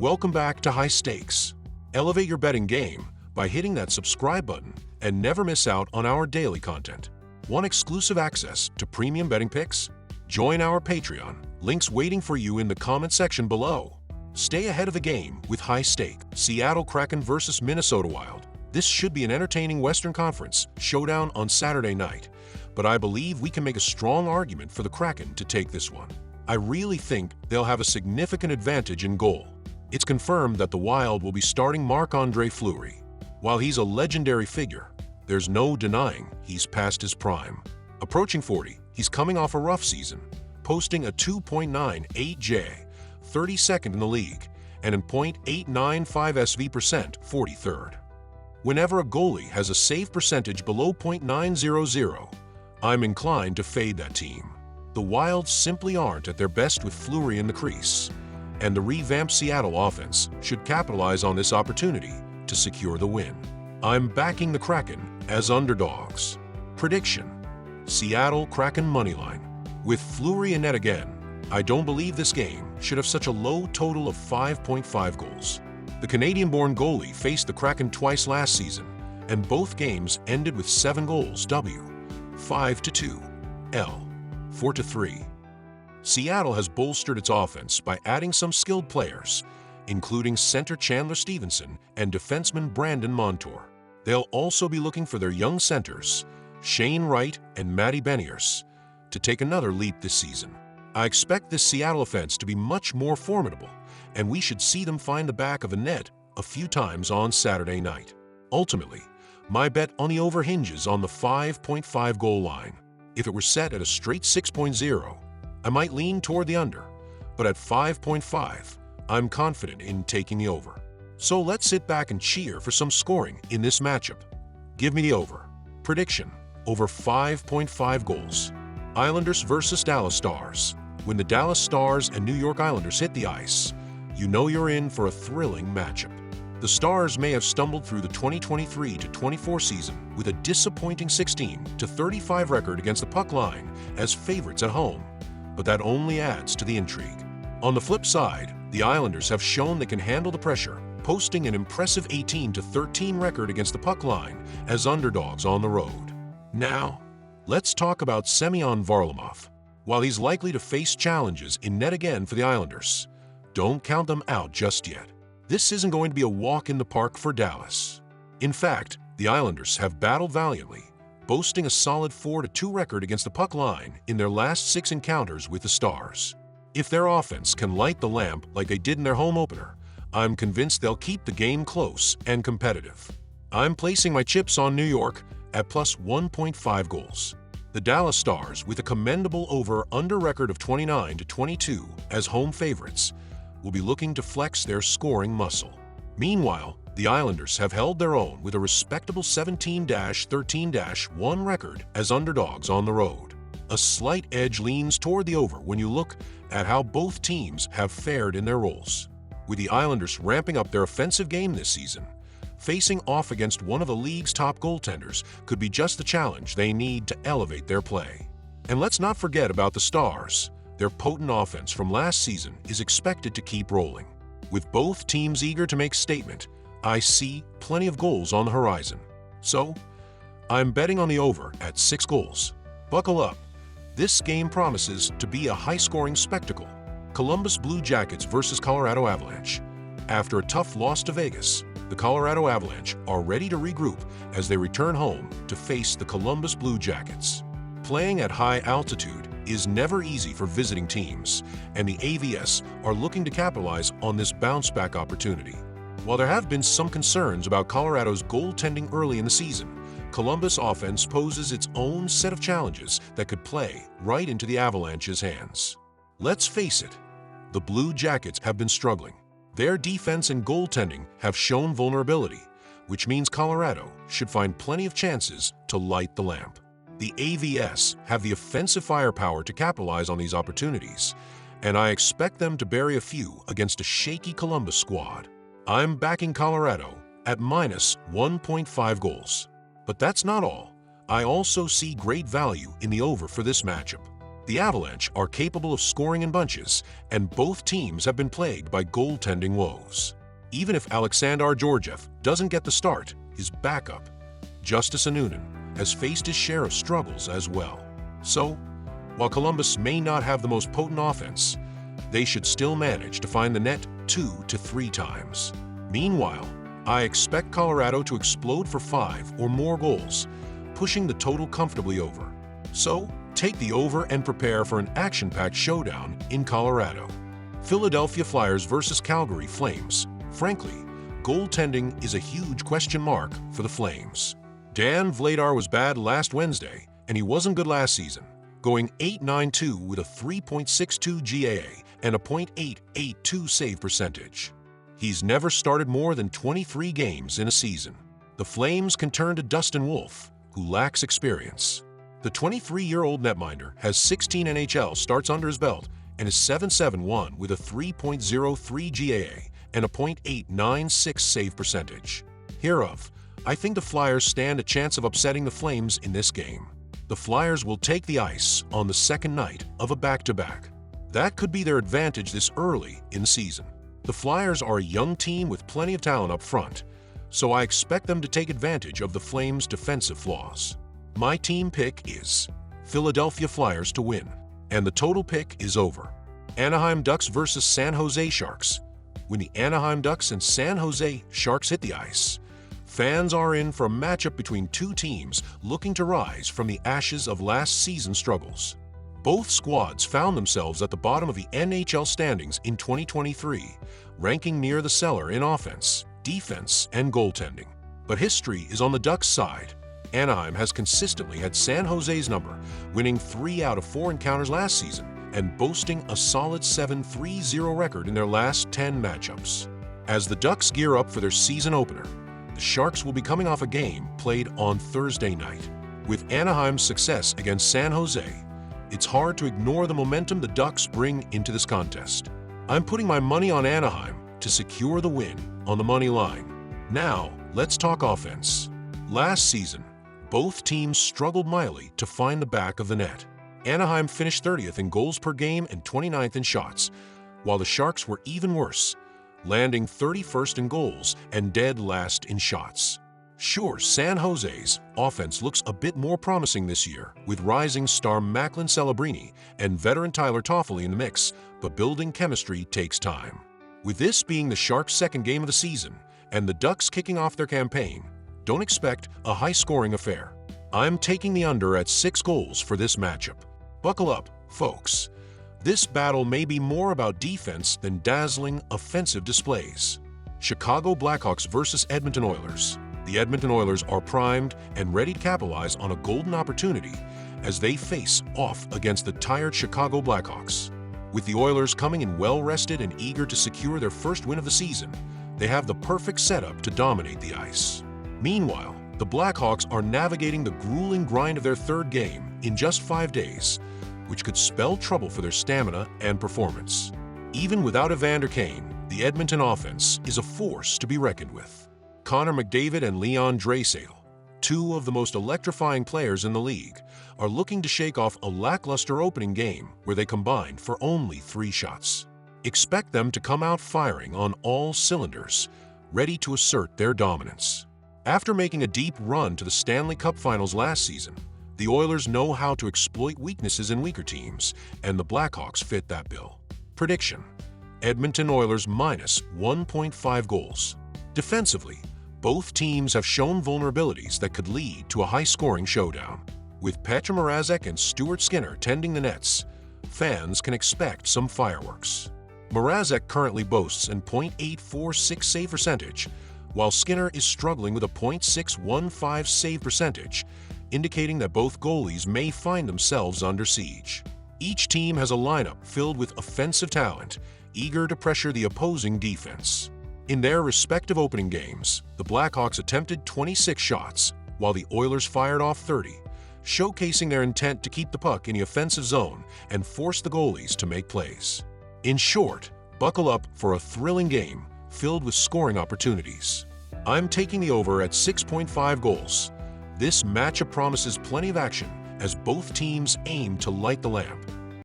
Welcome back to High Stakes. Elevate your betting game by hitting that subscribe button and never miss out on our daily content. Want exclusive access to premium betting picks? Join our Patreon. Links waiting for you in the comment section below. Stay ahead of the game with High Stake. Seattle Kraken versus Minnesota Wild. This should be an entertaining Western Conference showdown on Saturday night, but I believe we can make a strong argument for the Kraken to take this one. I really think they'll have a significant advantage in goal. It's confirmed that the Wild will be starting Marc-Andre Fleury. While he's a legendary figure, there's no denying he's past his prime. Approaching 40, he's coming off a rough season, posting a 2.98J, 32nd in the league, and in .895 SV%, 43rd. Whenever a goalie has a save percentage below .900, I'm inclined to fade that team. The Wild simply aren't at their best with Fleury in the crease, and the revamped Seattle offense should capitalize on this opportunity to secure the win. I'm backing the Kraken as underdogs. Prediction: Seattle Kraken moneyline. With Fleury in net again, I don't believe this game should have such a low total of 5.5 goals. The Canadian-born goalie faced the Kraken twice last season, and both games ended with 7 goals W, 5-2, L, 4-3. Seattle has bolstered its offense by adding some skilled players, including center Chandler Stevenson and defenseman Brandon Montour. They'll also be looking for their young centers, Shane Wright and Matty Beniers, to take another leap this season. I expect this Seattle offense to be much more formidable, and we should see them find the back of a net a few times on Saturday night. Ultimately, my bet on the over hinges on the 5.5 goal line. If it were set at a straight 6.0, I might lean toward the under, but at 5.5, I'm confident in taking the over. So let's sit back and cheer for some scoring in this matchup. Give me the over. Prediction: over 5.5 goals. Islanders versus Dallas Stars. When the Dallas Stars and New York Islanders hit the ice, you know you're in for a thrilling matchup. The Stars may have stumbled through the 2023-24 season with a disappointing 16-35 record against the puck line as favorites at home, but that only adds to the intrigue. On the flip side, the Islanders have shown they can handle the pressure, posting an impressive 18-13 record against the puck line as underdogs on the road. Now, let's talk about Semyon Varlamov. While he's likely to face challenges in net again for the Islanders, don't count them out just yet. This isn't going to be a walk in the park for Dallas. In fact, the Islanders have battled valiantly, boasting a solid 4-2 record against the puck line in their last 6 encounters with the Stars. If their offense can light the lamp like they did in their home opener, I'm convinced they'll keep the game close and competitive. I'm placing my chips on New York at plus 1.5 goals. The Dallas Stars, with a commendable over-under record of 29-22 as home favorites, will be looking to flex their scoring muscle. Meanwhile, the Islanders have held their own with a respectable 17-13-1 record as underdogs on the road. A slight edge leans toward the over when you look at how both teams have fared in their roles. With the Islanders ramping up their offensive game this season, facing off against one of the league's top goaltenders could be just the challenge they need to elevate their play. And let's not forget about the Stars. Their potent offense from last season is expected to keep rolling. With both teams eager to make statement, I see plenty of goals on the horizon. So, I'm betting on the over at 6 goals. Buckle up. This game promises to be a high-scoring spectacle. Columbus Blue Jackets versus Colorado Avalanche. After a tough loss to Vegas, the Colorado Avalanche are ready to regroup as they return home to face the Columbus Blue Jackets. Playing at high altitude is never easy for visiting teams, and the AVS are looking to capitalize on this bounce-back opportunity. While there have been some concerns about Colorado's goaltending early in the season, Columbus offense poses its own set of challenges that could play right into the Avalanche's hands. Let's face it, the Blue Jackets have been struggling. Their defense and goaltending have shown vulnerability, which means Colorado should find plenty of chances to light the lamp. The AVS have the offensive firepower to capitalize on these opportunities, and I expect them to bury a few against a shaky Columbus squad. I'm backing Colorado at minus 1.5 goals. But that's not all. I also see great value in the over for this matchup. The Avalanche are capable of scoring in bunches, and both teams have been plagued by goaltending woes. Even if Alexander Georgiev doesn't get the start, his backup, Justice Anunin, has faced his share of struggles as well. So, while Columbus may not have the most potent offense, they should still manage to find the net 2 to 3 times. Meanwhile, I expect Colorado to explode for 5 or more goals, pushing the total comfortably over. So, take the over and prepare for an action-packed showdown in Colorado. Philadelphia Flyers versus Calgary Flames. Frankly, goaltending is a huge question mark for the Flames. Dan Vladar was bad last Wednesday, and he wasn't good last season, going .892 with a 3.62 GAA and a .882 save percentage. He's never started more than 23 games in a season. The Flames can turn to Dustin Wolf, who lacks experience. The 23-year-old netminder has 16 NHL starts under his belt and is .771 with a 3.03 GAA and a .896 save percentage. Hereof, I think the Flyers stand a chance of upsetting the Flames in this game. The Flyers will take the ice on the second night of a back-to-back. That could be their advantage this early in the season. The Flyers are a young team with plenty of talent up front, so I expect them to take advantage of the Flames' defensive flaws. My team pick is Philadelphia Flyers to win, and the total pick is over. Anaheim Ducks versus San Jose Sharks. When the Anaheim Ducks and San Jose Sharks hit the ice, fans are in for a matchup between two teams looking to rise from the ashes of last season's struggles. Both squads found themselves at the bottom of the NHL standings in 2023, ranking near the cellar in offense, defense, and goaltending. But history is on the Ducks' side. Anaheim has consistently had San Jose's number, winning 3 out of 4 encounters last season and boasting a solid 7-3-0 record in their last 10 matchups. As the Ducks gear up for their season opener, the Sharks will be coming off a game played on Thursday night. With Anaheim's success against San Jose, it's hard to ignore the momentum the Ducks bring into this contest. I'm putting my money on Anaheim to secure the win on the money line. Now, let's talk offense. Last season, both teams struggled mightily to find the back of the net. Anaheim finished 30th in goals per game and 29th in shots, while the Sharks were even worse, landing 31st in goals and dead last in shots. Sure, San Jose's offense looks a bit more promising this year, with rising star Macklin Celebrini and veteran Tyler Toffoli in the mix, but building chemistry takes time. With this being the Sharks' second game of the season, and the Ducks kicking off their campaign, don't expect a high-scoring affair. I'm taking the under at 6 goals for this matchup. Buckle up, folks. This battle may be more about defense than dazzling offensive displays. Chicago Blackhawks versus Edmonton Oilers. The Edmonton Oilers are primed and ready to capitalize on a golden opportunity as they face off against the tired Chicago Blackhawks. With the Oilers coming in well-rested and eager to secure their first win of the season, they have the perfect setup to dominate the ice. Meanwhile, the Blackhawks are navigating the grueling grind of their third game in just 5 days, which could spell trouble for their stamina and performance. Even without Evander Kane, the Edmonton offense is a force to be reckoned with. Connor McDavid and Leon Draisaitl, 2 of the most electrifying players in the league, are looking to shake off a lackluster opening game where they combined for only 3 shots. Expect them to come out firing on all cylinders, ready to assert their dominance. After making a deep run to the Stanley Cup Finals last season, the Oilers know how to exploit weaknesses in weaker teams, and the Blackhawks fit that bill. Prediction: Edmonton Oilers minus 1.5 goals. Defensively, both teams have shown vulnerabilities that could lead to a high-scoring showdown. With Petr Mrazek and Stuart Skinner tending the nets, fans can expect some fireworks. Mrazek currently boasts an .846 save percentage, while Skinner is struggling with a .615 save percentage, indicating that both goalies may find themselves under siege. Each team has a lineup filled with offensive talent, eager to pressure the opposing defense. In their respective opening games, the Blackhawks attempted 26 shots, while the Oilers fired off 30, showcasing their intent to keep the puck in the offensive zone and force the goalies to make plays. In short, buckle up for a thrilling game filled with scoring opportunities. I'm taking the over at 6.5 goals. This matchup promises plenty of action as both teams aim to light the lamp.